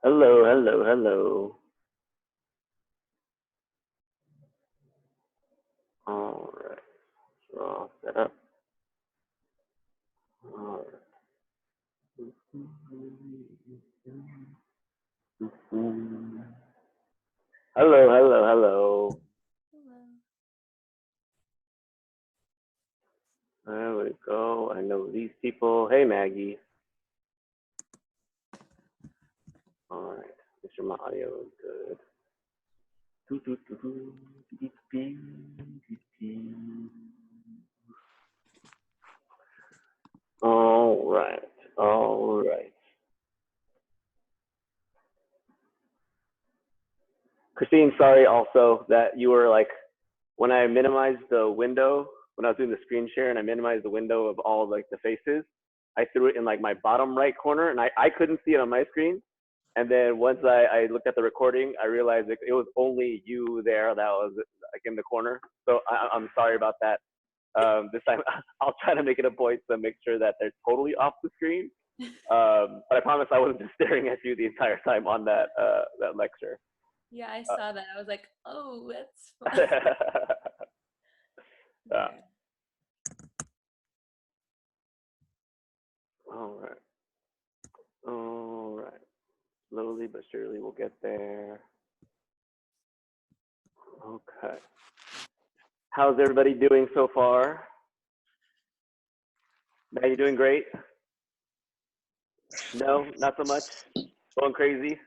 Hello, hello, hello. All right, so all set up. All right. Hello, hello, hello. Hello. There we go. I know these people. Hey, Maggie. All right, make sure my audio is good. All right, all right. Christine, sorry also that you were like, when I minimized the window, when I was doing the screen share and I minimized the window of all like the faces, I threw it in like my bottom right corner and I couldn't see it on my screen. And then once I looked at the recording, I realized it was only you there that was like in the corner. So I'm sorry about that. This time I'll try to make it a point to make sure that they're totally off the screen. But I promise I wasn't just staring at you the entire time on that lecture. Yeah, I saw that. I was like, oh, that's fun. Yeah. Okay. All right. All right. Slowly but surely we'll get there. Okay. How's everybody doing so far? Are you doing great? No, not so much. Going crazy?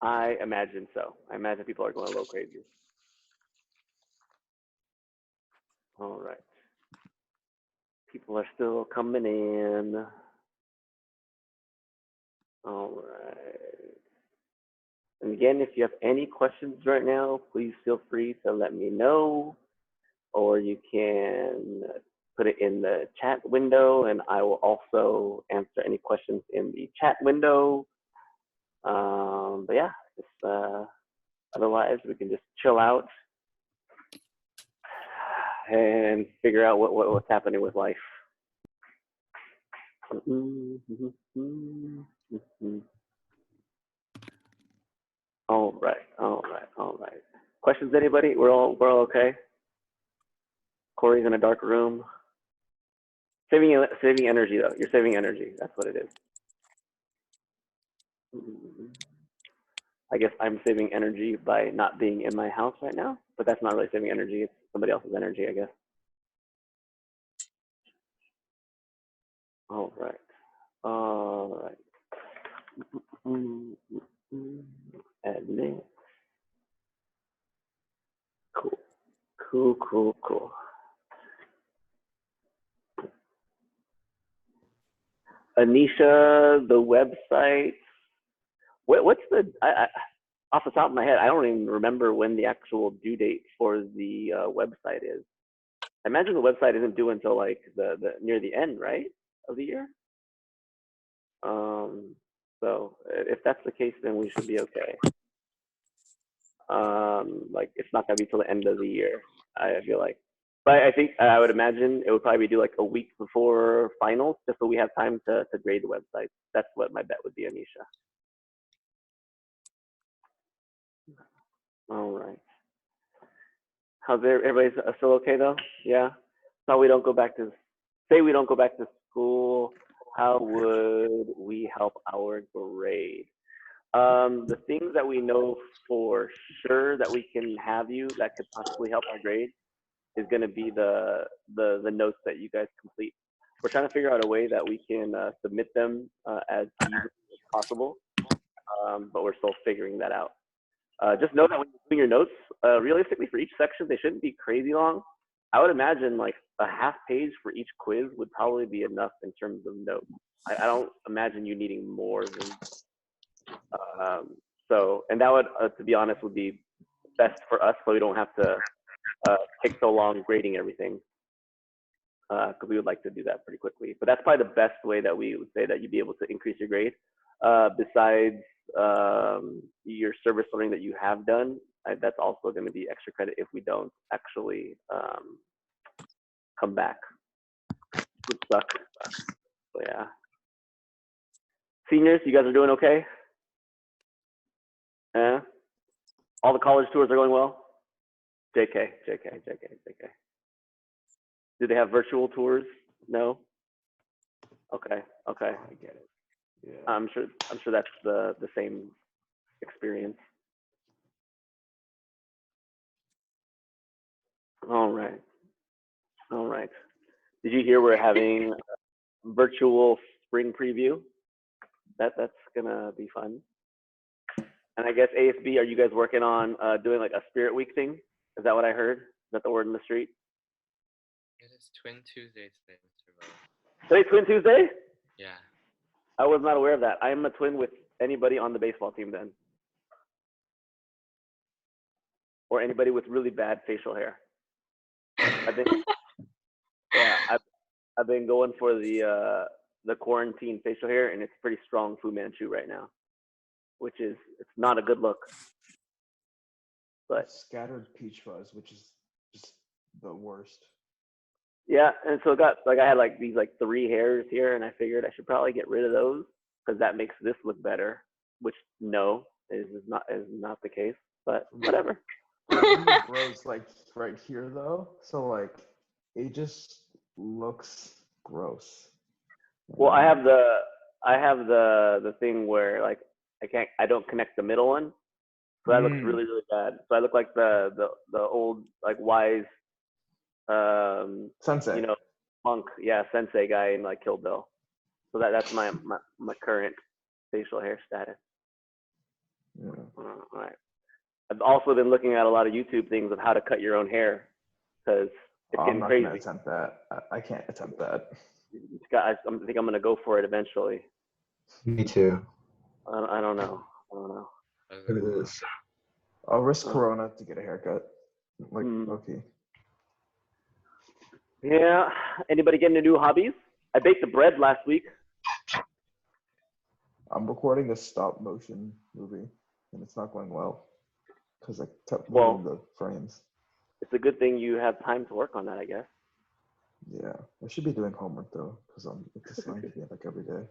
I imagine so. I imagine people are going a little crazy. All right. People are still coming in. All right. And again, if you have any questions right now, please feel free to let me know, or you can put it in the chat window and I will also answer any questions in the chat window. But yeah, just, otherwise we can just chill out and figure out what's happening with life. All right, all right, all right. Questions, anybody? We're all okay? Corey's in a dark room. Saving energy though. You're saving energy. That's what it is. I guess I'm saving energy by not being in my house right now, but that's not really saving energy. It's somebody else's energy, I guess. All right. All right. Admit. Cool. Cool, cool, cool. Anisha, the website. What's the, off the top of my head, I don't even remember when the actual due date for the website is. I imagine the website isn't due until like the near the end, right, of the year. So if that's the case, then we should be okay. Like it's not gonna be till the end of the year, I feel like. But I think I would imagine it would probably be like a week before finals, just so we have time to grade the website. That's what my bet would be, Anisha. All right. How's everybody still okay though? Yeah. So we don't go back to, say we don't go back to school. How would we help our grade? The things that we know for sure that we can have you that could possibly help our grade is going to be the notes that you guys complete. We're trying to figure out a way that we can submit them as easily as possible, but we're still figuring that out. Just know that when you're doing your notes, realistically for each section, they shouldn't be crazy long. I would imagine like a half page for each quiz would probably be enough in terms of notes. I don't imagine you needing more than, so, and that would, to be honest, would be best for us so we don't have to take so long grading everything, because we would like to do that pretty quickly. But that's probably the best way that we would say that you'd be able to increase your grade. besides your service learning that you have done. That's also going to be extra credit if we don't actually come back, which sucks. So yeah. Seniors, you guys are doing okay? Yeah. All the college tours are going well? JK. Do they have virtual tours? No? Okay. I get it. Yeah. I'm sure that's the same experience. All right. Did you hear we're having virtual spring preview? That's gonna be fun. And I guess ASB, are you guys working on doing like a Spirit Week thing? Is that what I heard? Is that the word in the street? It is Twin Tuesday today, Mr. Bo. Today's Twin Tuesday? Yeah. I was not aware of that. I am a twin with anybody on the baseball team then. Or anybody with really bad facial hair. I've been going for the quarantine facial hair, and it's pretty strong Fu Manchu right now, which is, it's not a good look. But scattered peach fuzz, which is just the worst. yeah, and so I had like these like 3 hairs here, and I figured I should probably get rid of those because that makes this look better. Which no, is not the case. But whatever. It grows like right here though, so like it just looks gross. Well, I have the thing where like I don't connect the middle one, so that looks really bad. So I look like the old like wise Sensei. monk, sensei guy in like Kill Bill. So that's my current facial hair status. Yeah. All right. I've also been looking at a lot of YouTube things of how to cut your own hair because it's getting crazy. I'm not gonna attempt that. I can't attempt that. I think I'm gonna go for it eventually. Me too. I don't know. It is. I'll risk Corona to get a haircut. Like, okay. Yeah. Anybody getting into new hobbies? I baked the bread last week. I'm recording a stop motion movie, and it's not going well because I kept moving the frames. It's a good thing you have time to work on that, I guess. Yeah, I should be doing homework though, because it's assigned to me like every day.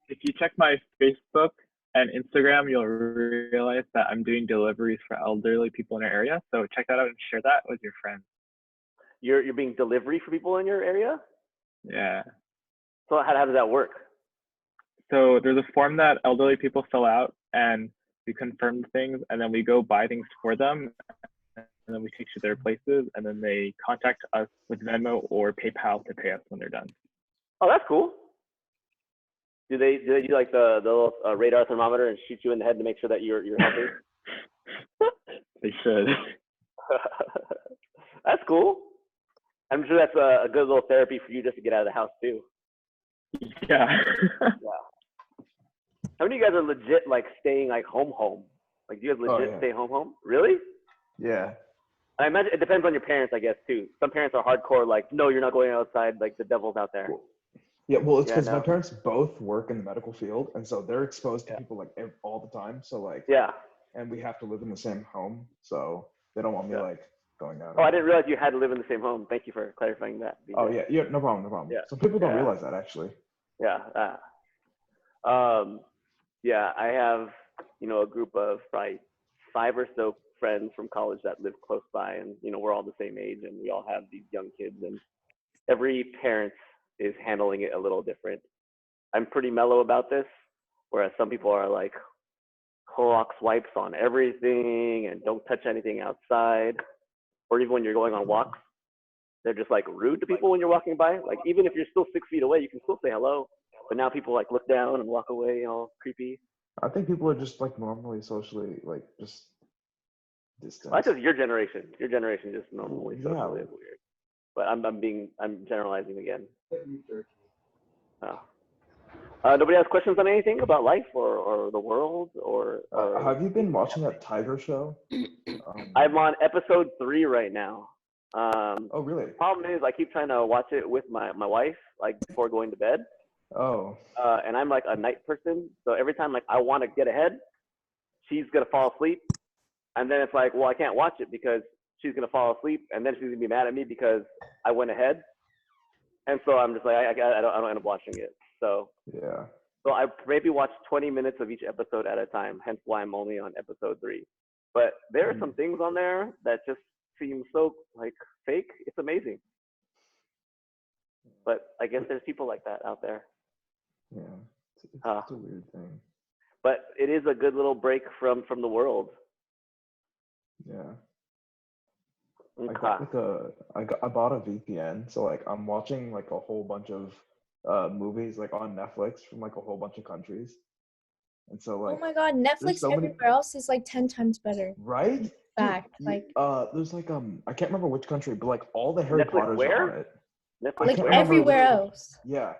If you check my Facebook and Instagram, you'll realize that I'm doing deliveries for elderly people in our area. So check that out and share that with your friends. You're being delivery for people in your area? Yeah. So how does that work? So there's a form that elderly people fill out, and we confirm things, and then we go buy things for them, and then we take to their places, and then they contact us with Venmo or PayPal to pay us when they're done. Oh, that's cool. Do they do like the little radar thermometer and shoot you in the head to make sure that you're healthy? They should. That's cool. I'm sure that's a good little therapy for you just to get out of the house too. Yeah. How many of you guys are legit like staying like home? Like, do you guys legit stay home? Really? Yeah. I imagine it depends on your parents, I guess, too. Some parents are hardcore, like, no, you're not going outside, like the devil's out there. Well, it's because my parents both work in the medical field, and so they're exposed to people like all the time. So like, and we have to live in the same home, so they don't want me like going out. Oh, I didn't realize you had to live in the same home. Thank you for clarifying that. BJ. Oh yeah, no problem. Yeah. Some people don't realize that actually. Yeah. I have a group of probably 5 or so friends from college that live close by, and we're all the same age, and we all have these young kids, and every parent is handling it a little different. I'm pretty mellow about this, whereas some people are like Clorox wipes on everything and don't touch anything outside, or even when you're going on walks, they're just like rude to people when you're walking by. Like, even if you're still 6 feet away, you can still say hello, but now people like look down and walk away, all creepy. I think people are just like normally socially like just distant. Well, that's just your generation. Your generation just normally socially is weird. But I'm generalizing again. Nobody has questions on anything about life or the world or have you been watching that Tiger show? I'm on episode 3 right now. Oh really? Problem is I keep trying to watch it with my wife, like before going to bed. Oh. And I'm like a night person, so every time like I want to get ahead, she's gonna fall asleep, and then it's like, well, I can't watch it because she's gonna fall asleep, and then she's gonna be mad at me because I went ahead, and so I'm just like, I don't end up watching it. So Yeah. So I maybe watch 20 minutes of each episode at a time, hence why I'm only on episode 3. But there are some things on there that just seem so like fake. It's amazing. But I guess there's people like that out there. Yeah. It's a weird thing. But it is a good little break from the world. Yeah. Okay. I bought a VPN, so like I'm watching like a whole bunch of movies like on Netflix from like a whole bunch of countries. And so like oh my god, Netflix so everywhere else is like 10 times better. Right? Fact. Dude, like there's like I can't remember which country, but like all the Harry Netflix Potters where? are on it. Netflix like where? everywhere else. Yeah.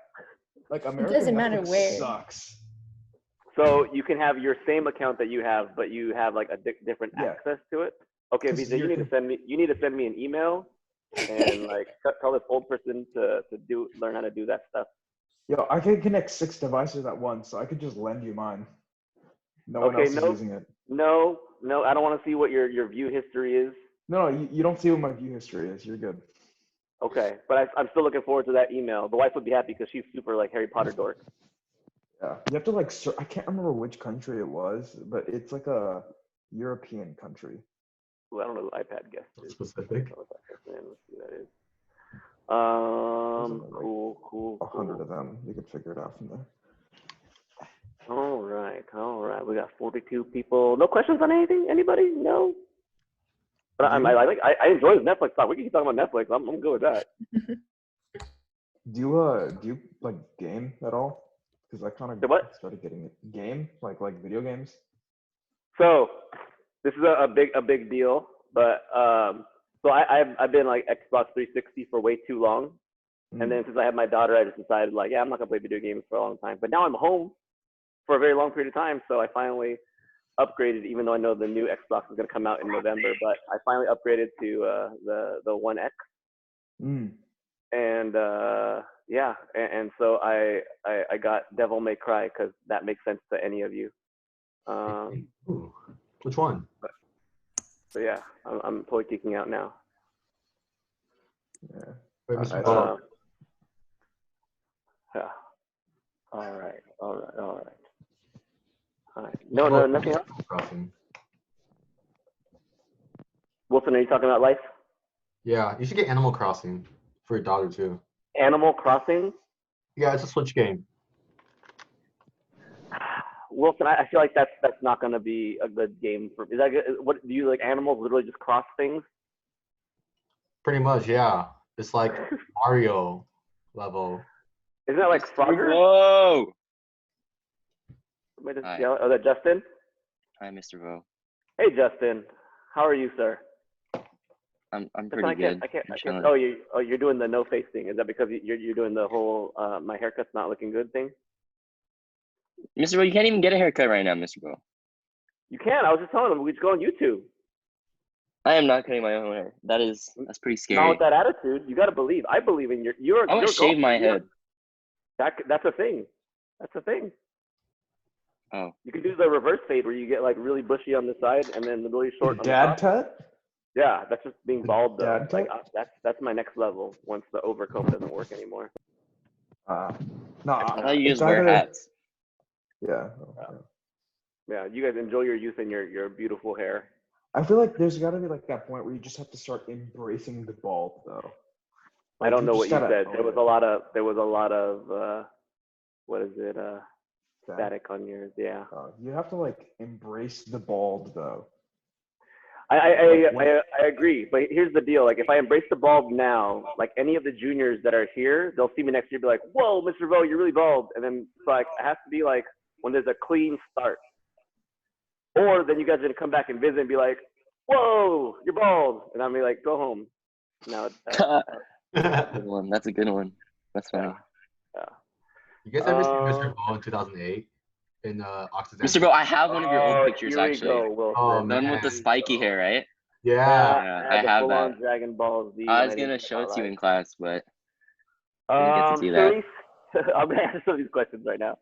Like American doesn't matter Netflix where. sucks. So you can have your same account that you have, but you have like a different access to it. Okay, Visa, you need to send me an email and like tell this old person to learn how to do that stuff. Yo, I can connect 6 devices at once, so I could just lend you mine. No one else is using it. No, I don't want to see what your view history is. No, you don't see what my view history is. You're good. Okay, but I'm still looking forward to that email. The wife would be happy because she's super like Harry Potter dork. Yeah, you have to like I can't remember which country it was, but it's like a European country. Ooh, I don't know who iPad guest is. Specific. Let's see who that is. Cool. 100 of them. You can figure it out from there. All right. We got 42 people. No questions on anything? Anybody? No. But I enjoy the Netflix talk. We can keep talking about Netflix. I'm good with that. Do you like game at all? Because I kind of started getting it. Game like video games. So this is a big deal, but so I've been like Xbox 360 for way too long, and then since I had my daughter, I just decided like, yeah, I'm not gonna play video games for a long time. But now I'm home for a very long period of time, so I finally upgraded. Even though I know the new Xbox is gonna come out in November, but I finally upgraded to the One X. And yeah, and so I got Devil May Cry because that makes sense to any of you. Ooh, which one? So yeah, I'm totally kicking out now. Yeah. Wait, Mr. Yeah. All right. No, nothing else. Crossing. Wilson, are you talking about life? Yeah, you should get Animal Crossing for your daughter too. Animal Crossing? Yeah, it's a Switch game. Wilson, I feel like that's not gonna be a good game for. Is that good? What do you like? Animals literally just cross things? Pretty much, yeah. It's like Mario level. Isn't that like Frogger? Whoa! Hi. Oh, that Justin? Hi, Mr. Vo. Hey, Justin. How are you, sir? I'm pretty good. I can't. Oh, you're doing the no face thing. Is that because you're doing the whole my haircut's not looking good thing? Mr. Vo, you can't even get a haircut right now, Mr. Vo. You can. I was just telling him we just go on YouTube. I am not cutting my own hair. That's pretty scary. Not with that attitude. You gotta believe. I believe in you're. I'm gonna shave my head. That's a thing. That's a thing. Oh. You can do the reverse fade where you get like really bushy on the side and then really short on the dad top. cut? Yeah, that's just being bald though. Dad Like cut? that's my next level once the overcomb doesn't work anymore. No. I thought you just wear hats. Yeah. Yeah, you guys enjoy your youth and your beautiful hair. I feel like there's got to be like that point where you just have to start embracing the bald though. Like, I don't know what you said. There was a lot of what is it? Static on yours. Yeah. You have to like embrace the bald though. I agree, but here's the deal. Like if I embrace the bald now, like any of the juniors that are here, they'll see me next year and be like, "Whoa, Mr. Vo, you're really bald." And then it's like it has to be like when there's a clean start. Or then you guys are gonna come back and visit and be like, "Whoa, you're bald," and I'm like, "Go home." No, that's a good one. That's a good one. That's funny. Yeah. You guys ever seen Mr. Vo in 2008 in Occidental? Mr. Vo, I have one of your old pictures actually. Oh, the one with the spiky hair, right? Yeah. I have that. Dragon Ball Z. I was gonna show it to you in class, but I didn't get to do that. I'm gonna answer some of these questions right now.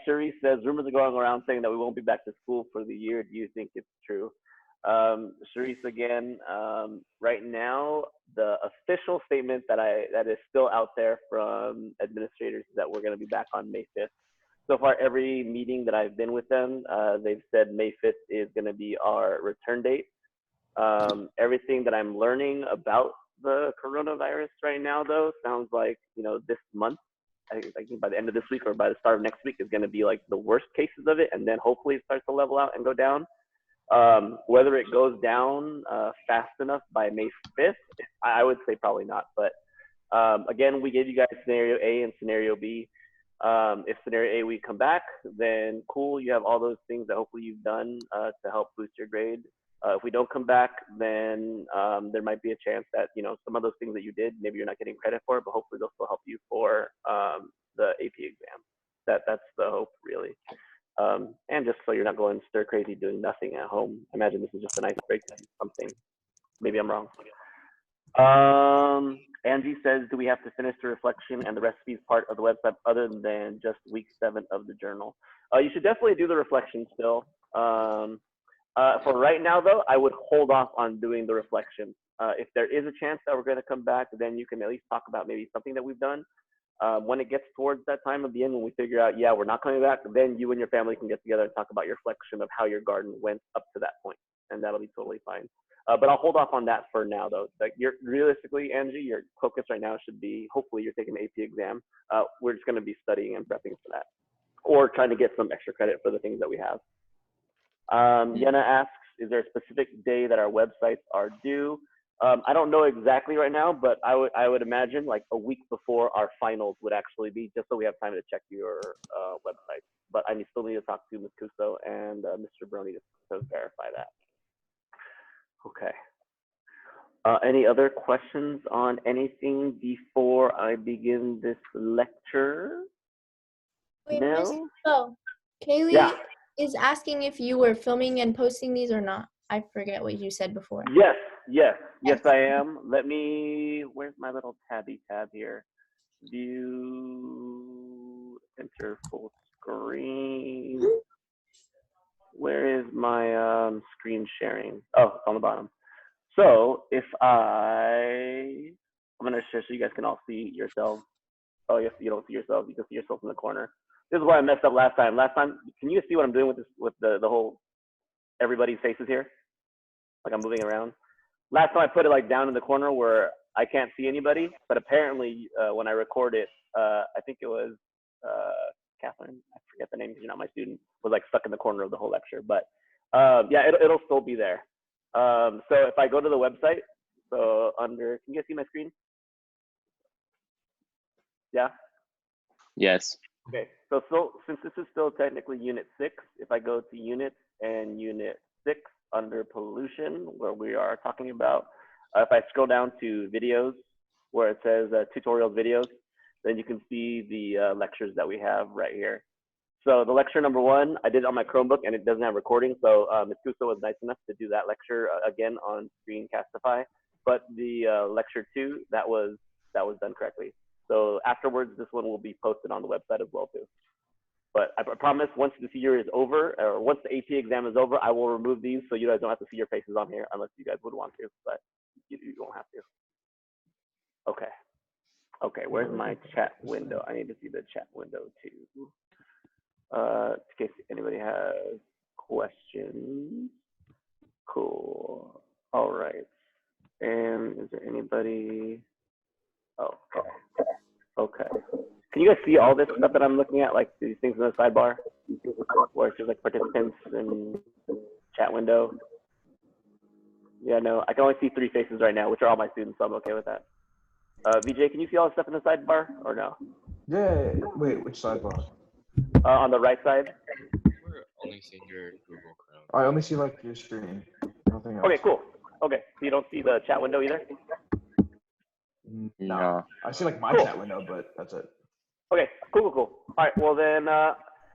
Cherie says rumors are going around saying that we won't be back to school for the year. Do you think it's true? Sharice, again, right now, the official statement that is still out there from administrators is that we're going to be back on May 5th. So far, every meeting that I've been with them, they've said May 5th is going to be our return date. Everything that I'm learning about the coronavirus right now, though, sounds like, this month, I think by the end of this week or by the start of next week is going to be like the worst cases of it, and then hopefully it starts to level out and go down. Whether it goes down fast enough by May 5th, I would say probably not. But again, we gave you guys scenario A and scenario B. If scenario A, we come back, then cool, you have all those things that hopefully you've done to help boost your grade. If we don't come back, then there might be a chance that, some of those things that you did, maybe you're not getting credit for, but hopefully they'll still help you for the AP exam. That's the hope, really. And just so you're not going stir crazy doing nothing at home. Imagine this is just a nice break to do something. Maybe I'm wrong. Angie says, do we have to finish the reflection and the recipes part of the website other than just week 7 of the journal? You should definitely do the reflection still. For right now, though, I would hold off on doing the reflection. If there is a chance that we're going to come back, then you can at least talk about maybe something that we've done. When it gets towards that time of the end, when we figure out, yeah, we're not coming back, then you and your family can get together and talk about your reflection of how your garden went up to that point, and that'll be totally fine. But I'll hold off on that for now, though. Like, realistically, Angie, your focus right now should be, hopefully you're taking the AP exam. We're just going to be studying and prepping for that, or trying to get some extra credit for the things that we have. Yenna asks, is there a specific day that our websites are due? I don't know exactly right now, but I would imagine like a week before our finals would actually be, just so we have time to check your website. But I still need to talk to Ms. Cuso and Mr. Brony to verify that. Okay. Any other questions on anything before I begin this lecture? Wait, No? Kaylee is asking if you were filming and posting these or not. I forget what you said before. Yes, I am. Let me, where's my little tabby tab here? View, enter full screen. Where is my screen sharing? Oh, it's on the bottom. So if I'm gonna share so you guys can all see yourselves. Oh, yes, you don't see yourself. You can see yourself in the corner. This is why I messed up last time. Can you see what I'm doing with this, with the whole, everybody's faces here? Like I'm moving around. Last time I put it like down in the corner where I can't see anybody, but apparently when I record it, I think it was Catherine, I forget the name because you're not my student, was like stuck in the corner of the whole lecture. But yeah, it'll still be there. So if I go to the website, so under, can you guys see my screen? Yeah? Yes. Okay, so since this is still technically Unit 6, if I go to Units and Unit 6 under Pollution, where we are talking about, if I scroll down to Videos, where it says Tutorials Videos, then you can see the lectures that we have right here. So the lecture number 1, I did it on my Chromebook and it doesn't have recording, so Ms. Cuso was nice enough to do that lecture again on Screencastify. But the lecture 2, that was done correctly. So afterwards, this one will be posted on the website as well too. But I promise once this year is over, or once the AP exam is over, I will remove these so you guys don't have to see your faces on here unless you guys would want to, but you won't have to. Okay. Okay, where's my chat window? I need to see the chat window too. In case anybody has questions. Cool. All right. And is there anybody? Oh, okay. Okay. Can you guys see all this stuff that I'm looking at, like these things in the sidebar? Where it's just like participants and chat window? Yeah, no, I can only see 3 faces right now, which are all my students, so I'm okay with that. VJ, can you see all the stuff in the sidebar or no? Yeah, wait, which sidebar? On the right side. We're only seeing your Google Chrome. I only see like your screen, nothing else. Okay, cool. Okay, so you don't see the chat window either? No. I see like my chat window, but that's it. Okay, cool. All right, well then,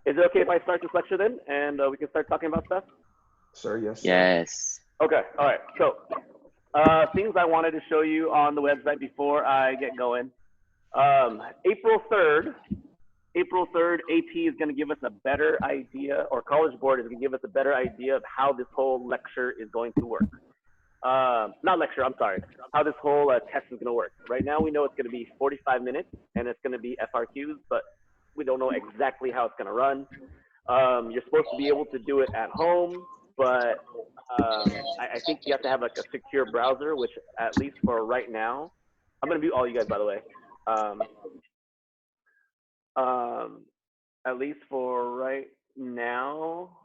is it okay if I start this lecture then, and we can start talking about stuff? Sir, yes. Yes. Okay, all right. So, things I wanted to show you on the website before I get going. April 3rd, AP is going to give us a better idea, or College Board is going to give us a better idea of how this whole lecture is going to work. Not lecture, I'm sorry, how this whole test is going to work. Right now we know it's going to be 45 minutes and it's going to be FRQs, but we don't know exactly how it's going to run. You're supposed to be able to do it at home, but I think you have to have like a secure browser, which at least for right now, I'm going to mute all you guys, by the way. At least for right now,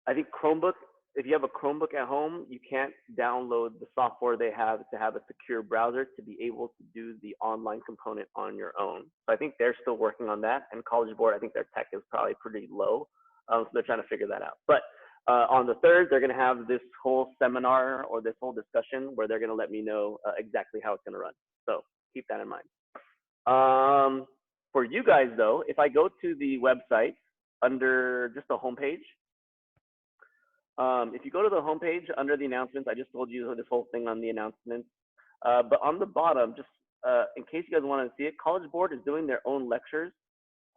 I think Chromebook, if you have a Chromebook at home, you can't download the software they have to have a secure browser to be able to do the online component on your own. So I think they're still working on that, and College Board, I think their tech is probably pretty low, so they're trying to figure that out. But on the 3rd, they're going to have this whole seminar or this whole discussion where they're going to let me know exactly how it's going to run. So keep that in mind. For you guys, though, if I go to the website under just the homepage, if you go to the homepage under the announcements, I just told you this whole thing on the announcements. But on the bottom, just in case you guys want to see it, College Board is doing their own lectures.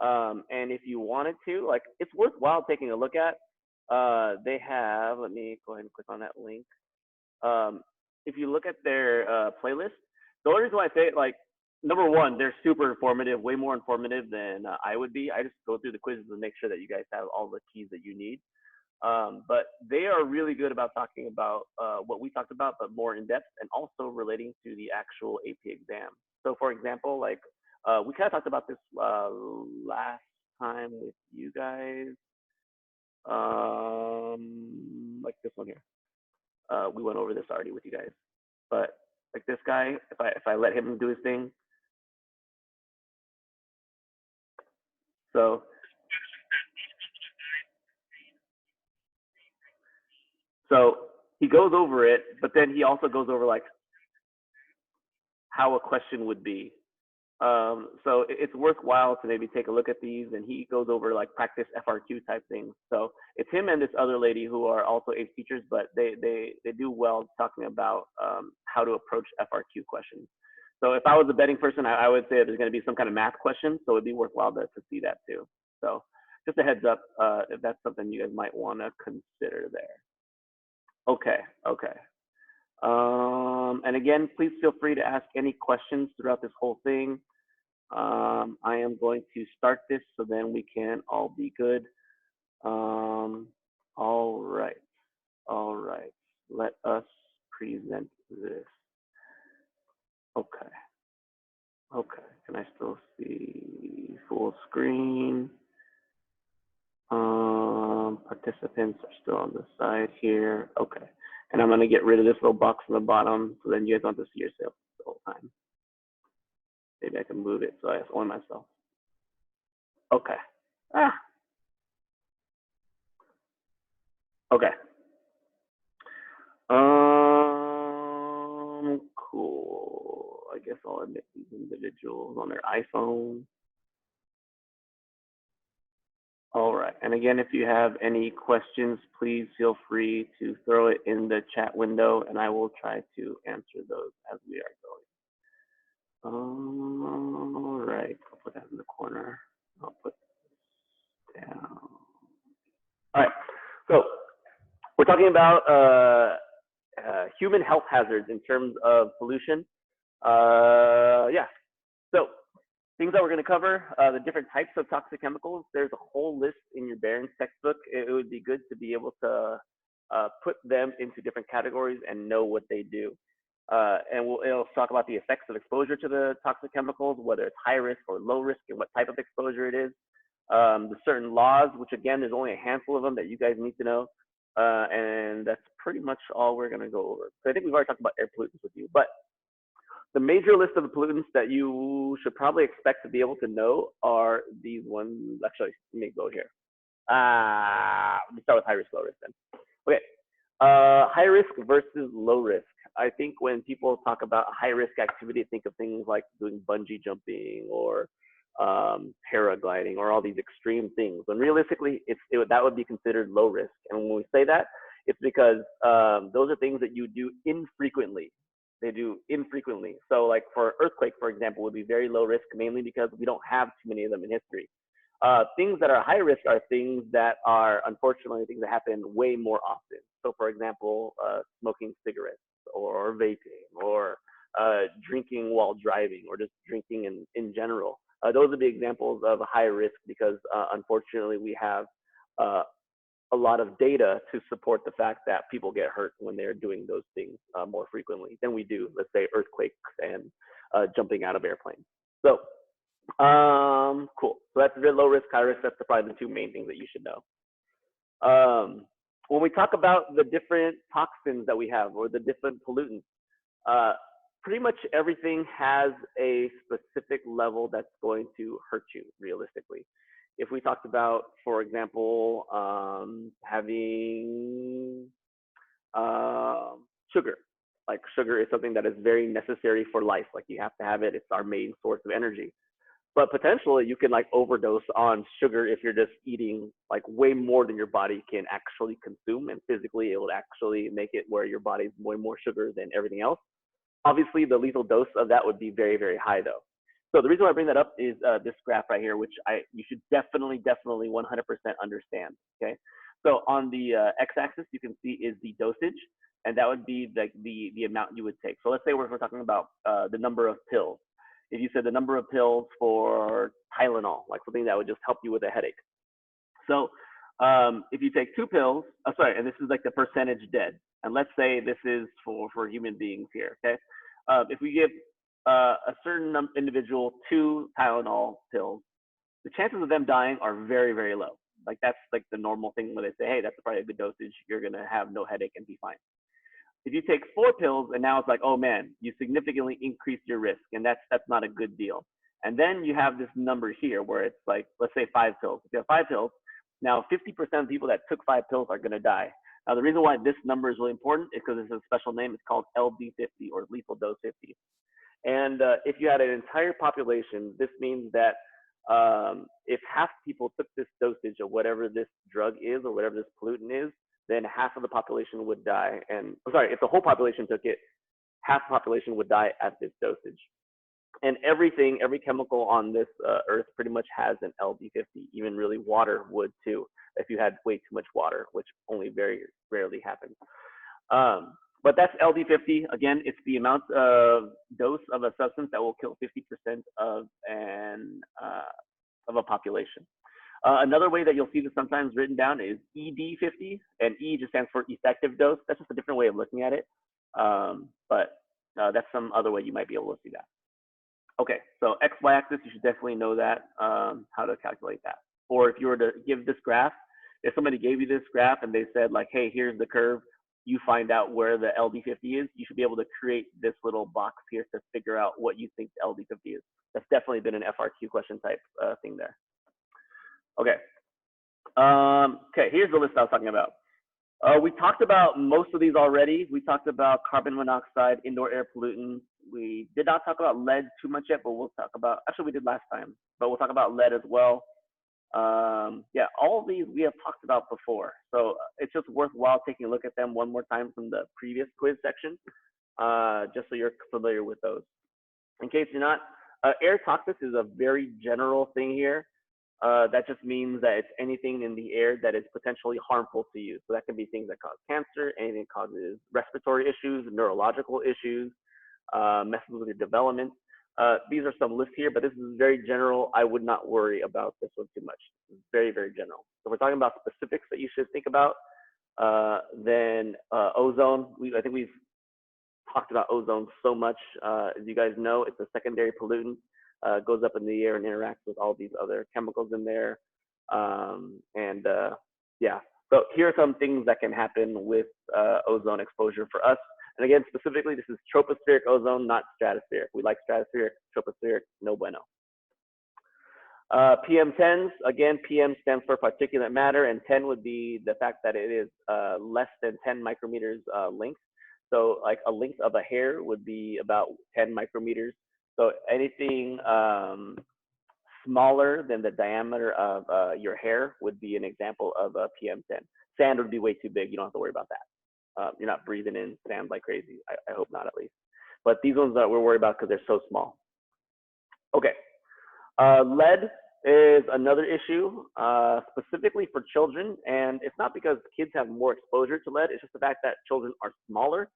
And if you wanted to, like, it's worthwhile taking a look at. They have, let me go ahead and click on that link. If you look at their playlist, the only reason why I say it, like, number one, they're super informative, way more informative than I would be. I just go through the quizzes and make sure that you guys have all the keys that you need. But they are really good about talking about what we talked about, but more in depth, and also relating to the actual AP exam. So for example, like we kind of talked about this last time with you guys, like this one here. We went over this already with you guys, but like this guy, if I let him do his thing. So he goes over it, but then he also goes over like how a question would be. So it's worthwhile to maybe take a look at these, and he goes over like practice FRQ type things. So it's him and this other lady who are also APES teachers, but they do well talking about how to approach FRQ questions. So if I was a betting person, I would say there's going to be some kind of math question, so it'd be worthwhile to see that too. So just a heads up if that's something you guys might want to consider there. Okay. And again, please feel free to ask any questions throughout this whole thing. I am going to start this so then we can all be good. All right. Let us present this. Okay. Can I still see full screen? Participants are still on the side here. Okay. And I'm going to get rid of this little box on the bottom so then you guys don't have to see yourself the whole time. Maybe I can move it so I only myself. Okay. Okay. Cool. I guess I'll admit these individuals on their iPhone. All right. And again, if you have any questions, please feel free to throw it in the chat window, and I will try to answer those as we are going. All right. I'll put that in the corner. I'll put this down. All right. So we're talking about human health hazards in terms of pollution. Yeah. So things that we're going to cover, the different types of toxic chemicals. There's a whole list in your Barron's textbook. It would be good to be able to put them into different categories and know what they do. And it'll talk about the effects of exposure to the toxic chemicals, whether it's high risk or low risk, and what type of exposure it is. The certain laws, which again, there's only a handful of them that you guys need to know. And that's pretty much all we're going to go over. So I think we've already talked about air pollutants with you, but the major list of the pollutants that you should probably expect to be able to know are these ones. Actually, let me go here. Let me start with high risk, low risk then. Okay, high risk versus low risk. I think when people talk about high risk activity, think of things like doing bungee jumping or paragliding or all these extreme things. When realistically, that would be considered low risk. And when we say that, it's because those are things that you do infrequently. They do infrequently. So like for earthquake, for example, would be very low risk, mainly because we don't have too many of them in history. Things that are high risk are things that are unfortunately things that happen way more often. So for example, smoking cigarettes or vaping or drinking while driving or just drinking in general. Those are the examples of high risk because unfortunately we have a lot of data to support the fact that people get hurt when they're doing those things more frequently than we do, let's say, earthquakes and jumping out of airplanes. So, cool. So that's very low risk, high risk. That's probably the two main things that you should know. When we talk about the different toxins that we have or the different pollutants, pretty much everything has a specific level that's going to hurt you realistically. If we talked about, for example, having sugar, like sugar is something that is very necessary for life. Like you have to have it. It's our main source of energy. But potentially you can like overdose on sugar if you're just eating like way more than your body can actually consume, and physically it will actually make it where your body's way more sugar than everything else. Obviously, the lethal dose of that would be very, very high though. So the reason why I bring that up is this graph right here, which you should definitely 100% understand, okay? So on the x-axis, you can see is the dosage, and that would be the amount you would take. So let's say we're talking about the number of pills. If you said the number of pills for Tylenol, like something that would just help you with a headache. So if you take 2 pills, sorry, and this is like the percentage dead, and let's say this is for human beings here, okay? If we give a certain individual 2 Tylenol pills, the chances of them dying are very, very low. Like that's like the normal thing where they say, hey, that's probably a good dosage. You're gonna have no headache and be fine. If you take 4 pills and now it's like, oh man, you significantly increase your risk, and that's not a good deal. And then you have this number here where it's like, let's say 5 pills. If you have 5 pills, now 50% of people that took 5 pills are gonna die. Now the reason why this number is really important is because it's a special name. It's called LD50 or lethal dose 50. And if you had an entire population, this means that if half people took this dosage of whatever this drug is or whatever this pollutant is, then half of the population would die. And sorry, if the whole population took it, half the population would die at this dosage. And every chemical on this earth pretty much has an LD50. Even really water would too, if you had way too much water, which only very rarely happens. But that's LD50. Again, it's the amount of dose of a substance that will kill 50% of a population. Another way that you'll see this sometimes written down is ED50, and E just stands for effective dose. That's just a different way of looking at it. But that's some other way you might be able to see that. Okay, so X, Y axis, you should definitely know that, how to calculate that. Or if you were to give this graph, if somebody gave you this graph and they said like, hey, here's the curve, you find out where the LD50 is, you should be able to create this little box here to figure out what you think the LD50 is. That's definitely been an FRQ question type thing there. Okay. Okay, here's the list I was talking about. We talked about most of these already. We talked about carbon monoxide, indoor air pollutants. We did not talk about lead too much yet, but we'll talk about, actually we did last time, but we'll talk about lead as well. Yeah, all of these we have talked about before. So it's just worthwhile taking a look at them one more time from the previous quiz section, just so you're familiar with those. In case you're not, air toxic is a very general thing here. That just means that it's anything in the air that is potentially harmful to you. So that can be things that cause cancer, anything that causes respiratory issues, neurological issues, messes with your development. These are some lists here, but this is very general. I would not worry about this one too much. It's very, very general. So if we're talking about specifics that you should think about, then ozone. I think we've talked about ozone so much. As you guys know, it's a secondary pollutant. Goes up in the air and interacts with all these other chemicals in there. Yeah, so here are some things that can happen with ozone exposure for us. And again, specifically, this is tropospheric ozone, not stratospheric. We like stratospheric, tropospheric, no bueno. PM10s, again, PM stands for particulate matter, and 10 would be the fact that it is less than 10 micrometers length. So like a length of a hair would be about 10 micrometers. So anything smaller than the diameter of your hair would be an example of a PM10. Sand would be way too big. You don't have to worry about that. You're not breathing in sand like crazy. I hope not, at least. but these ones that we're worried about because they're so small. Okay, lead is another issue, specifically for children, and it's not because kids have more exposure to lead, it's just the fact that children are smaller.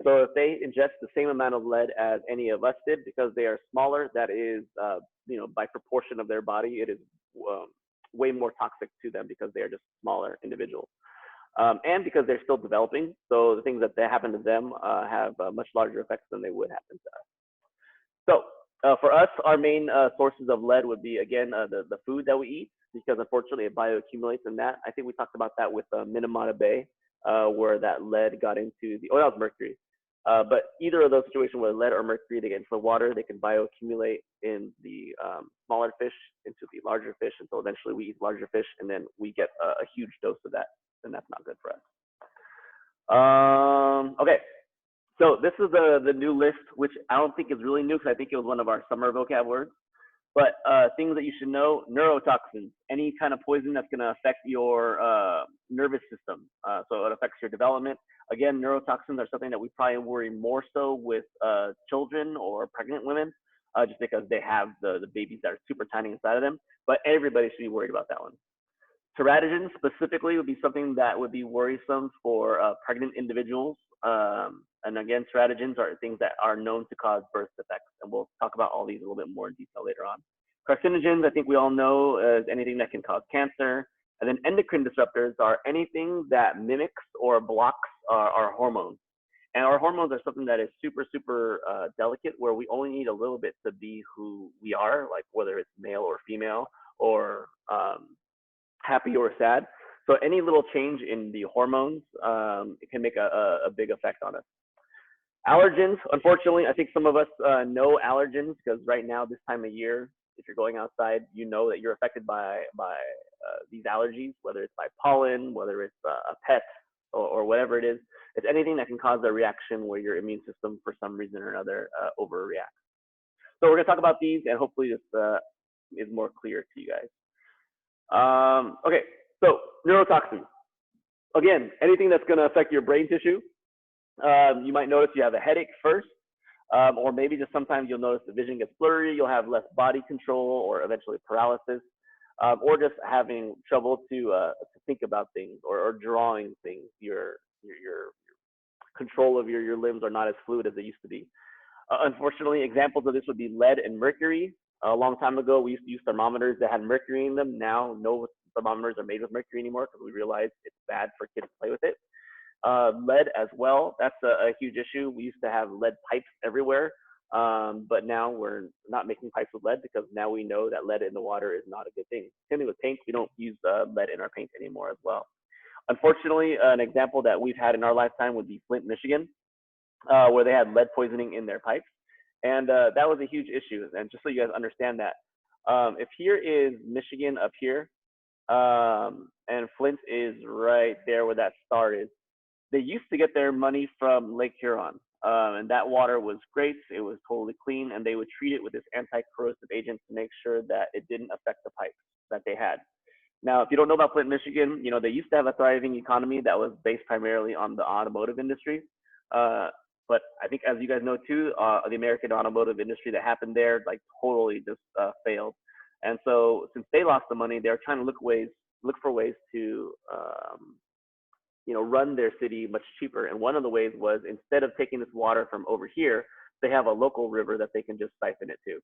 So if they ingest the same amount of lead as any of us did, because they are smaller, that is, by proportion of their body, it is way more toxic to them because they are just smaller individuals. And because they're still developing, so the things that happen to them have much larger effects than they would happen to us. So for us, our main sources of lead would be, again, the food that we eat, because unfortunately it bioaccumulates in that. I think we talked about that with Minamata Bay, where that lead got into the, that was mercury. But either of those situations where lead or mercury, they get into the water, they can bioaccumulate in the smaller fish into the larger fish until eventually we eat larger fish and then we get a huge dose of that, and that's not good for us. Okay, so this is the new list, which I don't think is really new because I think it was one of our summer vocab words. But things that you should know: neurotoxins, any kind of poison that's going to affect your nervous system. So it affects your development. Again, neurotoxins are something that we probably worry more so with children or pregnant women, just because they have the babies that are super tiny inside of them. But everybody should be worried about that one. Teratogens specifically would be something that would be worrisome for pregnant individuals. And again, teratogens are things that are known to cause birth defects, and we'll talk about all these a little bit more in detail later on. Carcinogens, I think we all know, is anything that can cause cancer. And then endocrine disruptors are anything that mimics or blocks our hormones. And our hormones are something that is super, super delicate, where we only need a little bit to be who we are, like whether it's male or female, or happy or sad. So any little change in the hormones, it can make a big effect on us. Allergens, unfortunately, I think some of us know allergens because right now, this time of year, if you're going outside, you know that you're affected by these allergies, whether it's by pollen, whether it's a pet, or whatever it is. It's anything that can cause a reaction where your immune system, for some reason or another, overreacts. So we're going to talk about these, and hopefully this is more clear to you guys. Okay, so neurotoxins. Again, anything that's going to affect your brain tissue. You might notice you have a headache first, or maybe just sometimes you'll notice the vision gets blurry, you'll have less body control, or eventually paralysis, or just having trouble to think about things, or drawing things. Your control of your limbs are not as fluid as they used to be. Unfortunately, examples of this would be lead and mercury. A long time ago, we used to use thermometers that had mercury in them. Now, no thermometers are made with mercury anymore because we realize it's bad for kids to play with it. Lead as well, that's a huge issue. We used to have lead pipes everywhere, but now we're not making pipes with lead because now we know that lead in the water is not a good thing. Same thing with paint, we don't use lead in our paint anymore as well. Unfortunately, an example that we've had in our lifetime would be Flint, Michigan, where they had lead poisoning in their pipes. And that was a huge issue. And just so you guys understand that, if here is Michigan up here, and Flint is right there where that star is, they used to get their money from Lake Huron, and that water was great. It was totally clean, and they would treat it with this anti-corrosive agent to make sure that it didn't affect the pipes that they had. Now, if you don't know about Flint, Michigan, they used to have a thriving economy that was based primarily on the automotive industry. But I think, as you guys know too, the American automotive industry that happened there, totally just failed. And so, since they lost the money, they're trying to look for ways to run their city much cheaper. And one of the ways was, instead of taking this water from over here, they have a local river that they can just siphon it to.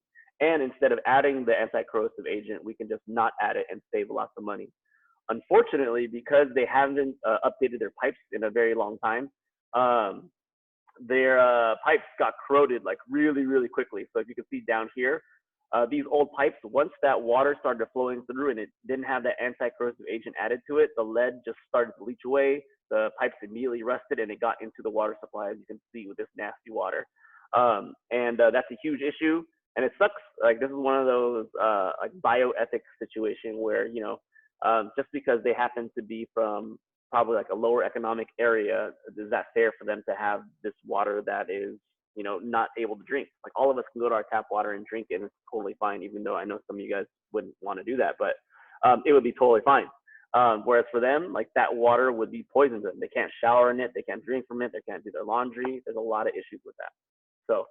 And instead of adding the anti-corrosive agent, we can just not add it and save lots of money. Unfortunately, because they haven't updated their pipes in a very long time, their pipes got corroded really, really quickly. So if you can see down here, these old pipes, once that water started flowing through and it didn't have that anti-corrosive agent added to it, the lead just started to leach away. The pipes immediately rusted and it got into the water supply, as you can see with this nasty water. And that's a huge issue. And it sucks. This is one of those bioethics situation where, just because they happen to be from probably a lower economic area, is that fair for them to have this water that is not able to drink? All of us can go to our tap water and drink it, and it's totally fine, even though I know some of you guys wouldn't want to do that, but it would be totally fine. Whereas for them, that water would be poison to them. They can't shower in it, they can't drink from it, they can't do their laundry. There's a lot of issues with that. So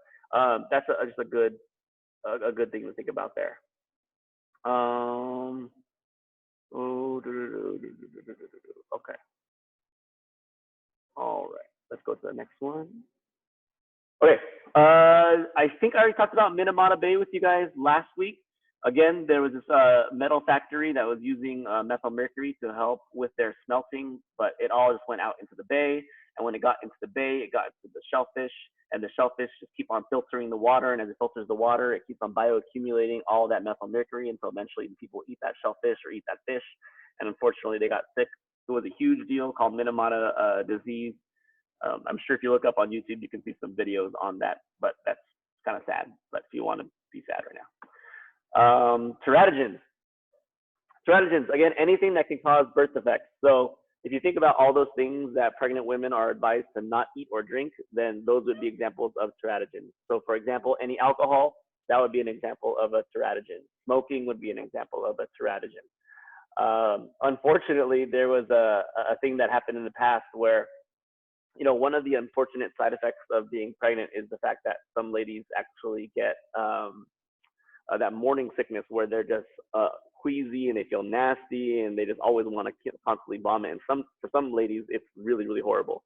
that's just a good thing to think about there. Okay. All right. Let's go to the next one. Okay. I think I already talked about Minamata Bay with you guys last week. Again, there was this metal factory that was using methyl mercury to help with their smelting, but it all just went out into the bay. And when it got into the bay, it got into the shellfish, and the shellfish just keep on filtering the water. And as it filters the water, it keeps on bioaccumulating all that methyl mercury until eventually people eat that shellfish or eat that fish. And unfortunately, they got sick. It was a huge deal called Minamata disease. I'm sure if you look up on YouTube, you can see some videos on that, but that's kind of sad. But if you want to be sad right now. Teratogens. Teratogens, again, anything that can cause birth defects. So if you think about all those things that pregnant women are advised to not eat or drink, then those would be examples of teratogens. So for example, any alcohol, that would be an example of a teratogen. Smoking would be an example of a teratogen. Unfortunately, there was a thing that happened in the past where, you know, one of the unfortunate side effects of being pregnant is the fact that some ladies actually get that morning sickness where they're just queasy and they feel nasty and they just always want to constantly vomit. And for some ladies, it's really, really horrible.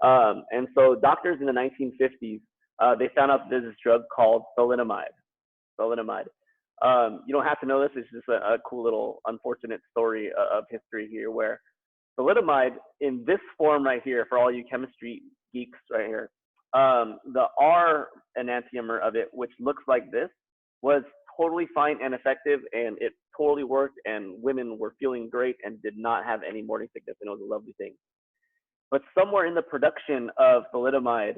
And so doctors in the 1950s, they found out there's this drug called thalidomide. Thalidomide. You don't have to know this. It's just a cool little unfortunate story of history here where thalidomide in this form right here, for all you chemistry geeks right here, the R enantiomer of it, which looks like this, was totally fine and effective, and it totally worked, and women were feeling great and did not have any morning sickness, and it was a lovely thing. But somewhere in the production of thalidomide,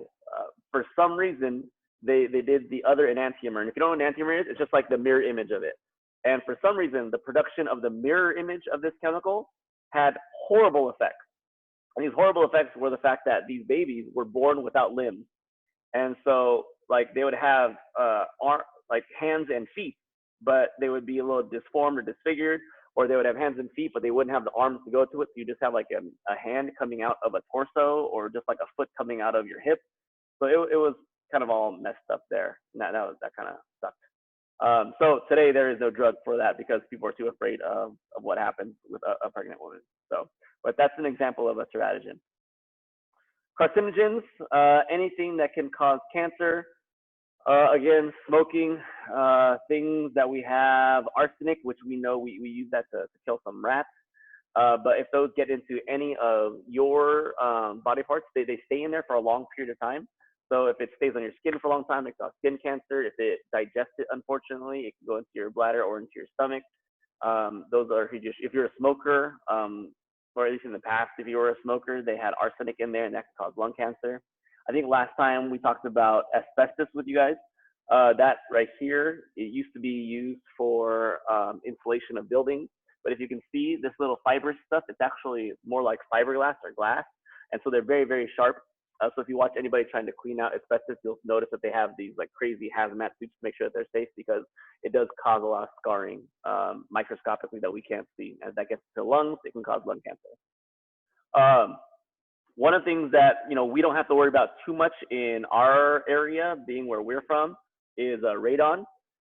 for some reason, they did the other enantiomer. And if you don't know what enantiomer is, it's just like the mirror image of it. And for some reason, the production of the mirror image of this chemical had horrible effects. And these horrible effects were the fact that these babies were born without limbs. And so like they would have like hands and feet, but they would be a little disformed or disfigured, or they would have hands and feet, but they wouldn't have the arms to go to it. So you just have like a hand coming out of a torso, or just like a foot coming out of your hip. So it was kind of all messed up there. And that kind of sucked. So today there is no drug for that because people are too afraid of what happens with a pregnant woman. So, but that's an example of a teratogen. Carcinogens, anything that can cause cancer. Again, smoking, things that we have, arsenic, which we know we use that to kill some rats. But if those get into any of your body parts, they stay in there for a long period of time. So if it stays on your skin for a long time, it causes skin cancer. If it digests it, unfortunately, it can go into your bladder or into your stomach. Those are, if you're a smoker, or at least in the past, if you were a smoker, they had arsenic in there and that can cause lung cancer. I think last time we talked about asbestos with you guys. That right here, it used to be used for insulation of buildings. But if you can see this little fibrous stuff, it's actually more like fiberglass or glass. And so they're very, very sharp. So if you watch anybody trying to clean out asbestos, you'll notice that they have these like crazy hazmat suits to make sure that they're safe, because it does cause a lot of scarring microscopically that we can't see. As that gets to lungs, it can cause lung cancer. One of the things that we don't have to worry about too much in our area, being where we're from, is radon.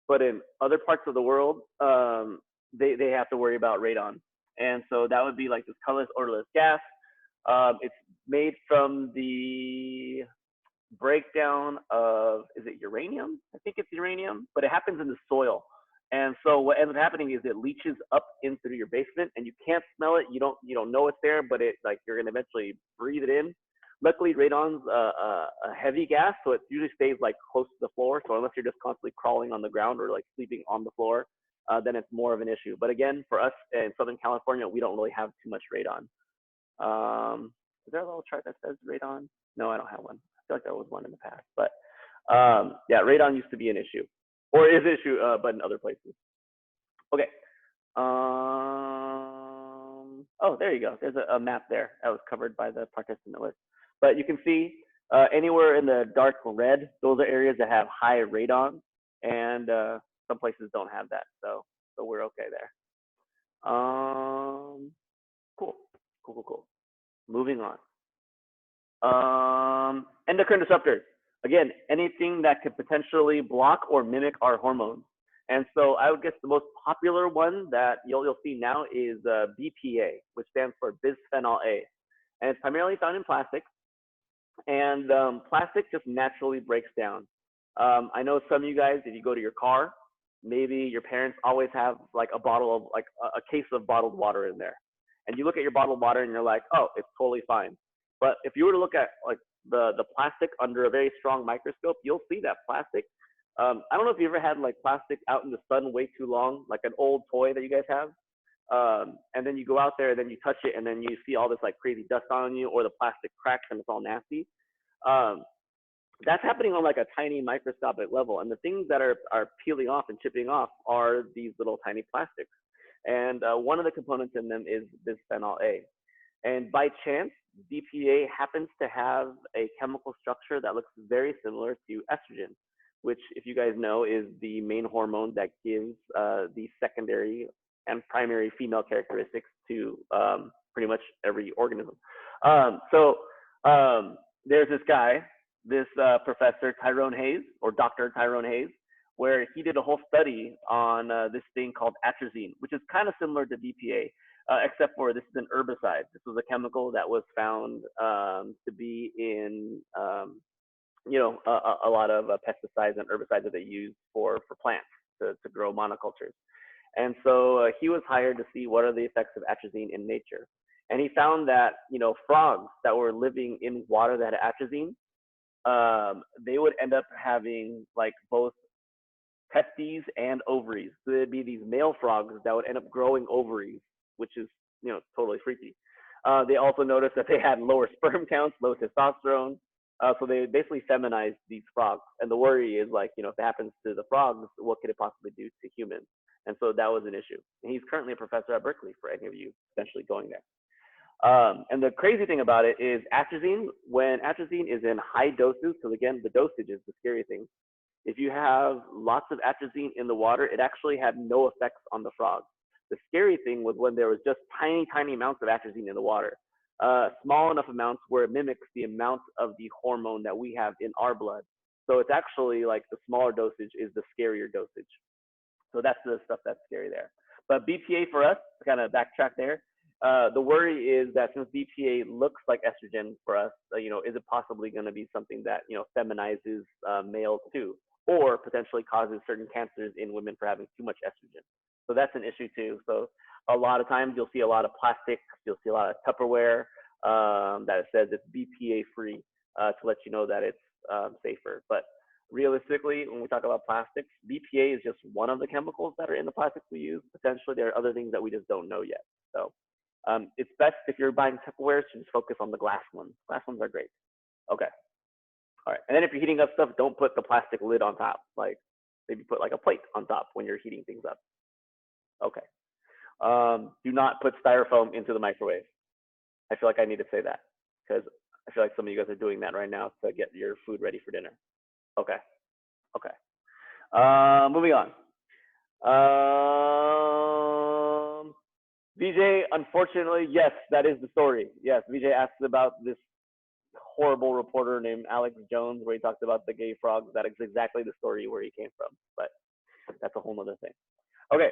But in other parts of the world, they have to worry about radon. And so that would be like this colorless, odorless gas. It's made from the breakdown of, is it uranium? I think it's uranium, but it happens in the soil. And so what ends up happening is it leaches up in through your basement, and you can't smell it. You don't know it's there, but you're gonna eventually breathe it in. Luckily, radon's a heavy gas, so it usually stays like close to the floor. So unless you're just constantly crawling on the ground or like sleeping on the floor, then it's more of an issue. But again, for us in Southern California, we don't really have too much radon. Is there a little chart that says radon? No, I don't have one. I feel like there was one in the past, but yeah, radon used to be an issue, or is an issue, but in other places. Okay. Oh, there you go. There's a map there that was covered by the participant list. But you can see anywhere in the dark red, those are areas that have high radon, and some places don't have that. So we're okay there. Cool. Moving on. Endocrine disruptors. Again, anything that could potentially block or mimic our hormones. And so I would guess the most popular one that you'll see now is BPA, which stands for bisphenol A. And it's primarily found in plastic. And plastic just naturally breaks down. I know some of you guys, if you go to your car, maybe your parents always have like a bottle of like a case of bottled water in there. And you look at your bottled water and you're like, oh, it's totally fine. But if you were to look at like the plastic under a very strong microscope, you'll see that plastic. I don't know if you ever had like plastic out in the sun way too long, like an old toy that you guys have. And then you go out there and then you touch it and then you see all this like crazy dust on you, or the plastic cracks and it's all nasty. That's happening on like a tiny microscopic level. And the things that are peeling off and chipping off are these little tiny plastics. And one of the components in them is bisphenol A. And by chance, BPA happens to have a chemical structure that looks very similar to estrogen, which, if you guys know, is the main hormone that gives the secondary and primary female characteristics to pretty much every organism. There's this guy, this professor Tyrone Hayes, or Dr. Tyrone Hayes, where he did a whole study on this thing called atrazine, which is kind of similar to BPA, except for this is an herbicide. This was a chemical that was found to be in a lot of pesticides and herbicides that they use for plants to grow monocultures. And so he was hired to see what are the effects of atrazine in nature. And he found that, frogs that were living in water that had atrazine, they would end up having like both testes and ovaries. So there'd be these male frogs that would end up growing ovaries, which is, totally freaky. They also noticed that they had lower sperm counts, low testosterone. So they basically feminized these frogs. And the worry is like, if it happens to the frogs, what could it possibly do to humans? And so that was an issue. And he's currently a professor at Berkeley for any of you potentially going there. And the crazy thing about it is atrazine, when atrazine is in high doses, so again, the dosage is the scary thing. If you have lots of atrazine in the water, it actually had no effects on the frogs. The scary thing was when there was just tiny, tiny amounts of atrazine in the water. Small enough amounts where it mimics the amount of the hormone that we have in our blood. So it's actually like the smaller dosage is the scarier dosage. So that's the stuff that's scary there. But BPA for us, to kind of backtrack there, the worry is that since BPA looks like estrogen for us, is it possibly going to be something that, feminizes males too, or potentially causes certain cancers in women for having too much estrogen? So that's an issue too. So a lot of times you'll see a lot of plastics, you'll see a lot of Tupperware that says it's BPA free to let you know that it's safer. But realistically, when we talk about plastics, BPA is just one of the chemicals that are in the plastics we use. Potentially, there are other things that we just don't know yet. So it's best if you're buying Tupperware to just focus on the glass ones. Glass ones are great. Okay. All right. And then if you're heating up stuff, don't put the plastic lid on top. Like maybe put like a plate on top when you're heating things up. Okay. Do not put styrofoam into the microwave. I feel like I need to say that because I feel like some of you guys are doing that right now to get your food ready for dinner. Okay. Okay. Moving on. VJ, unfortunately, yes, that is the story. Yes, VJ asked about this horrible reporter named Alex Jones where he talked about the gay frogs. That is exactly the story where he came from, but that's a whole nother thing. Okay.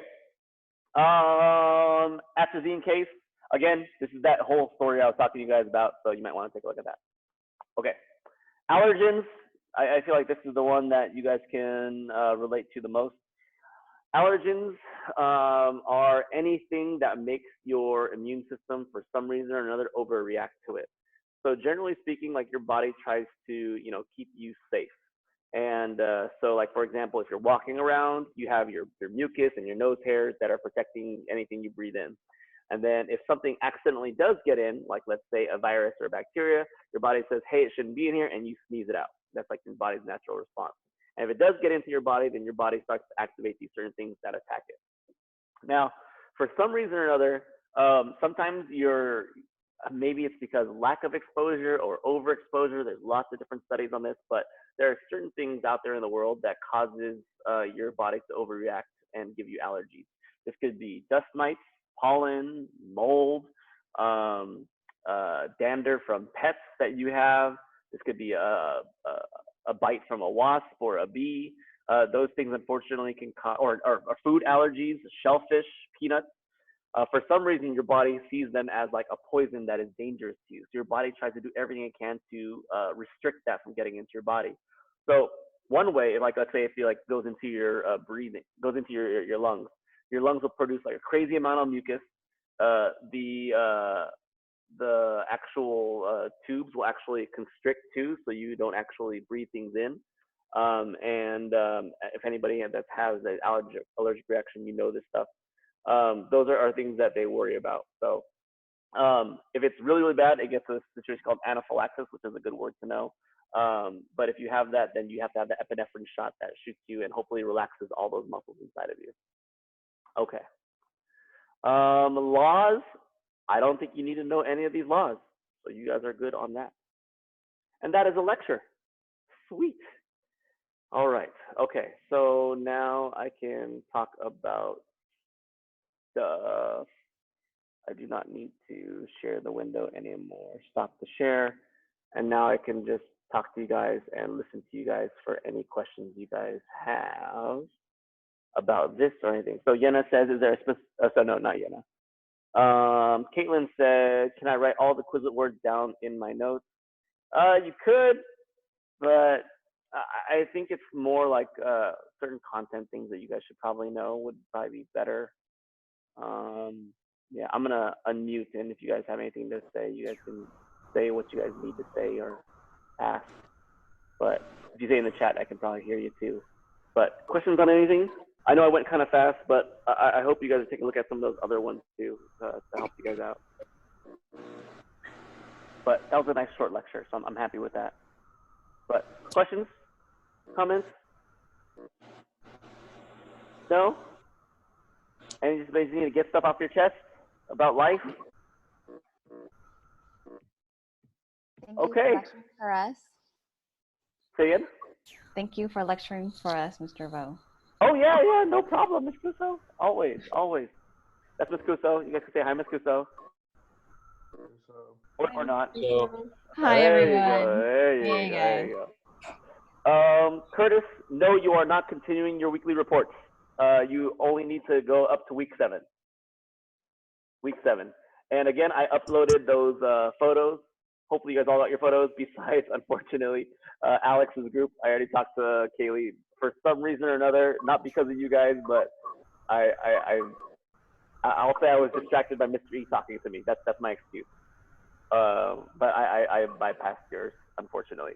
Atrazine case. Again, this is that whole story I was talking to you guys about, so you might want to take a look at that. Okay. Allergens. I feel like this is the one that you guys can relate to the most. Allergens are anything that makes your immune system, for some reason or another, overreact to it. So generally speaking, like your body tries to, keep you safe. And so like, for example, if you're walking around, you have your mucus and your nose hairs that are protecting anything you breathe in. And then if something accidentally does get in, like let's say a virus or a bacteria, your body says, hey, it shouldn't be in here, and you sneeze it out. That's like your body's natural response. And if it does get into your body, then your body starts to activate these certain things that attack it. Now, for some reason or another, sometimes maybe it's because lack of exposure or overexposure. There's lots of different studies on this, but there are certain things out there in the world that causes your body to overreact and give you allergies. This could be dust mites, pollen, mold, dander from pets that you have. This could be a a bite from a wasp or a bee. Those things unfortunately can cause, or food allergies, shellfish, peanuts. For some reason, your body sees them as like a poison that is dangerous to you. So your body tries to do everything it can to restrict that from getting into your body. So one way, like let's say if you like goes into your breathing, goes into your lungs will produce like a crazy amount of mucus. The actual tubes will actually constrict too, so you don't actually breathe things in. If anybody that has an allergic reaction, you know this stuff. Those are things that they worry about. So if it's really, really bad, it gets a situation called anaphylaxis, which is a good word to know. But if you have that, then you have to have the epinephrine shot that shoots you and hopefully relaxes all those muscles inside of you. Okay. Laws, I don't think you need to know any of these laws. So you guys are good on that. And that is a lecture. Sweet. All right. Okay. So now I can talk about stuff. I do not need to share the window anymore. Stop the share. And now I can just talk to you guys and listen to you guys for any questions you guys have about this or anything. So Yenna says, is there a specific, so no, not Yenna. Caitlin said, can I write all the Quizlet words down in my notes? You could, but I think it's more like certain content things that you guys should probably know would probably be better. Yeah, I'm gonna unmute, and if you guys have anything to say, you guys can say what you guys need to say or ask. But if you say in the chat, I can probably hear you too. But questions on anything? I know I went kind of fast, but I hope you guys are taking a look at some of those other ones too to help you guys out. But that was a nice short lecture, so I'm happy with that. But questions, comments? No? And you just basically need to get stuff off your chest about life? Okay. For us. Say it. Thank you for lecturing for us, Mr. Vo. Oh yeah, no problem, Miss Cuso. Always. That's Miss Cuso. You guys can say hi, Miss Cuso. Or not. Hi, everyone. There you go. Curtis, no, you are not continuing your weekly reports. You only need to go up to week 7. Week 7. And again, I uploaded those photos. Hopefully you guys all got your photos, besides, unfortunately, Alex's group. I already talked to Kaylee for some reason or another, not because of you guys, but I'll say I was distracted by Mr. E talking to me. That's my excuse. But I bypassed yours, unfortunately.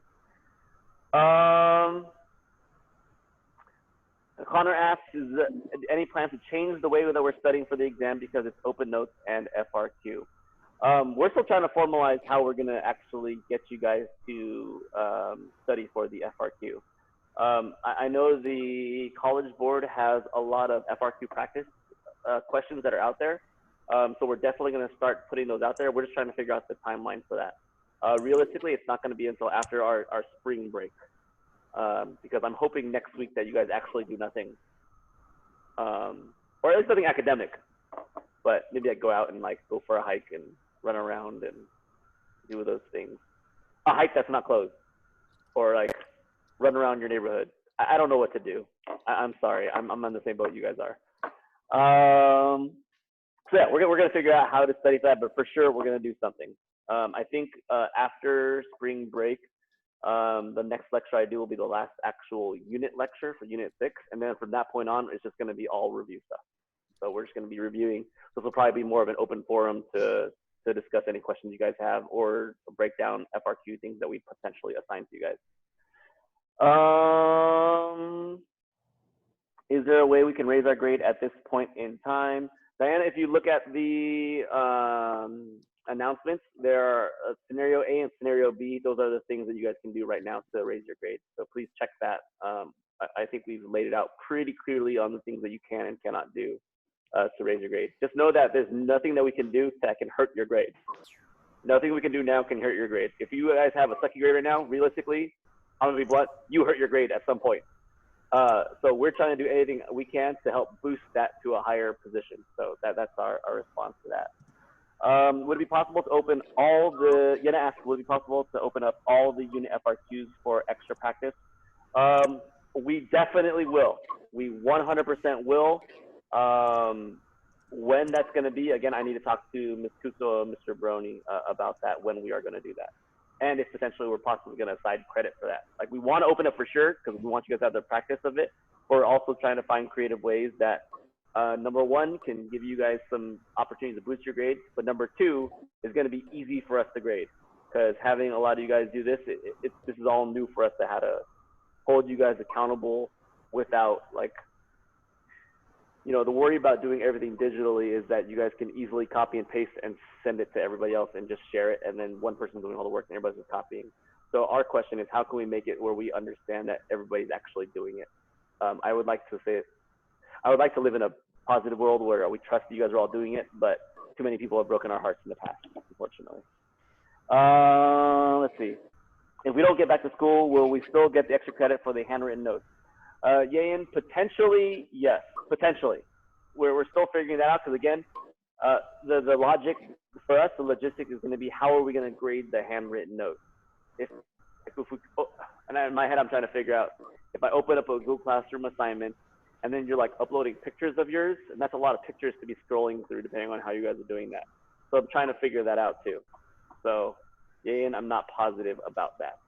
Connor asks, is there any plans to change the way that we're studying for the exam because it's open notes and FRQ? We're still trying to formalize how we're going to actually get you guys to study for the FRQ. I know the College Board has a lot of FRQ practice questions that are out there. So we're definitely going to start putting those out there. We're just trying to figure out the timeline for that. Realistically, it's not going to be until after our spring break. Because I'm hoping next week that you guys actually do nothing. Or at least something academic. But maybe I go out and like go for a hike and run around and do those things. A hike that's not closed. Or like run around your neighborhood. I don't know what to do. I'm sorry. I'm on the same boat you guys are. So yeah, we're gonna figure out how to study for that, but for sure we're gonna do something. I think after spring break, the next lecture I do will be the last actual unit lecture for Unit 6, and then from that point on, it's just gonna be all review stuff. So we're just gonna be reviewing. This will probably be more of an open forum to discuss any questions you guys have or break down FRQ things that we potentially assign to you guys. Is there a way we can raise our grade at this point in time? Diana, if you look at the announcements, there are scenario A and scenario B. Those are the things that you guys can do right now to raise your grade. So please check that. I think we've laid it out pretty clearly on the things that you can and cannot do to raise your grade. Just know that there's nothing that we can do that can hurt your grade. Nothing we can do now can hurt your grade. If you guys have a sucky grade right now, realistically, I'm gonna be blunt, you hurt your grade at some point. So we're trying to do anything we can to help boost that to a higher position. So that's our response to that. Would it be possible to open all the, Yenna asks, would it be possible to open up all the unit FRQs for extra practice? We definitely will. We 100% will. When that's going to be, again, I need to talk to Ms. Kuso and Mr. Brony about that, when we are going to do that. And if potentially we're possibly going to assign credit for that. Like, we want to open up for sure because we want you guys to have the practice of it. But we're also trying to find creative ways that, number one, can give you guys some opportunities to boost your grades. But number two, is going to be easy for us to grade. Because having a lot of you guys do this, this is all new for us to how to hold you guys accountable without, like, you know, the worry about doing everything digitally is that you guys can easily copy and paste and send it to everybody else and just share it, and then one person's doing all the work and everybody's just copying. So our question is, how can we make it where we understand that everybody's actually doing it? I would like to say it. I would like to live in a positive world where we trust you guys are all doing it, but too many people have broken our hearts in the past, unfortunately. Let's see. If we don't get back to school, will we still get the extra credit for the handwritten notes? Yayan, potentially, yes, potentially. We're still figuring that out because, again, the logic for us, the logistics is going to be how are we going to grade the handwritten notes? If we, and in my head, I'm trying to figure out if I open up a Google Classroom assignment and then you're like uploading pictures of yours, and that's a lot of pictures to be scrolling through depending on how you guys are doing that. So I'm trying to figure that out too. So, Yayan, I'm not positive about that.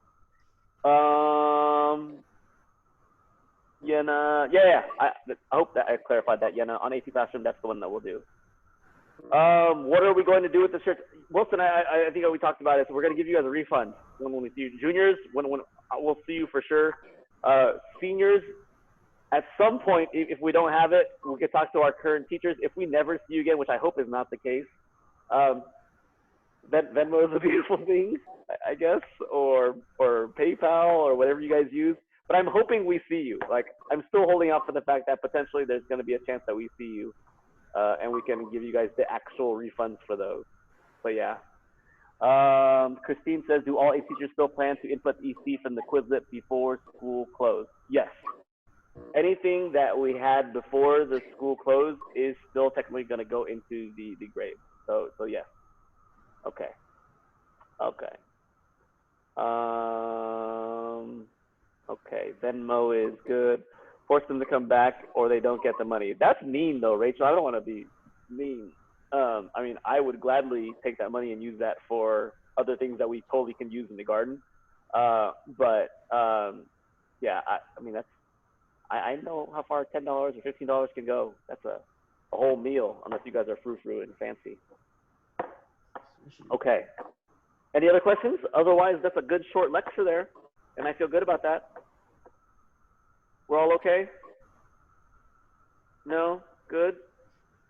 Yenna, yeah. I hope that I clarified that. Yenna, on AP Classroom, that's the one that we'll do. What are we going to do with the shirts? Wilson, I think we talked about it. So we're going to give you guys a refund when we see you. Juniors, when we'll see you for sure. Seniors, at some point, if we don't have it, we can talk to our current teachers. If we never see you again, which I hope is not the case, Venmo is a beautiful thing, I guess, or PayPal or whatever you guys use. But I'm hoping we see you. Like, I'm still holding out for the fact that potentially there's going to be a chance that we see you, and we can give you guys the actual refunds for those. But yeah. Christine says, do all 8 teachers still plan to input EC from the Quizlet before school closed? Yes. Anything that we had before the school closed is still technically going to go into the grade. So yes. Okay. Okay. Okay, Venmo is good. Force them to come back or they don't get the money. That's mean though, Rachel. I don't want to be mean. I mean, I would gladly take that money and use that for other things that we totally can use in the garden. Yeah, I mean, that's, I know how far $10 or $15 can go. That's a whole meal, unless you guys are frou-frou and fancy. Okay. Any other questions? Otherwise, that's a good short lecture there, and I feel good about that. We're all okay? No? Good?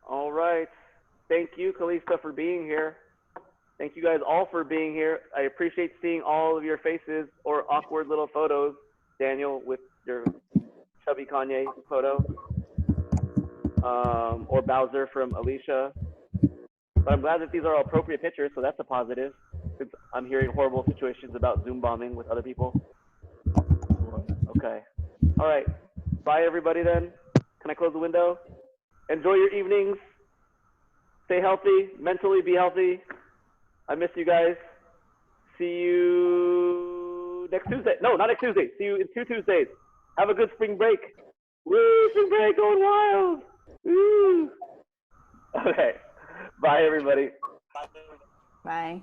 All right. Thank you, Kalista, for being here. Thank you guys all for being here. I appreciate seeing all of your faces or awkward little photos. Daniel with your chubby Kanye photo. Or Bowser from Alicia. But I'm glad that these are all appropriate pictures, so that's a positive. Since I'm hearing horrible situations about Zoom bombing with other people. Okay. All right. Bye, everybody, then. Can I close the window? Enjoy your evenings. Stay healthy. Mentally be healthy. I miss you guys. See you next Tuesday. No, not next Tuesday. See you in 2 Tuesdays. Have a good spring break. Woo, spring break going wild. Woo. Okay. Bye, everybody. Bye.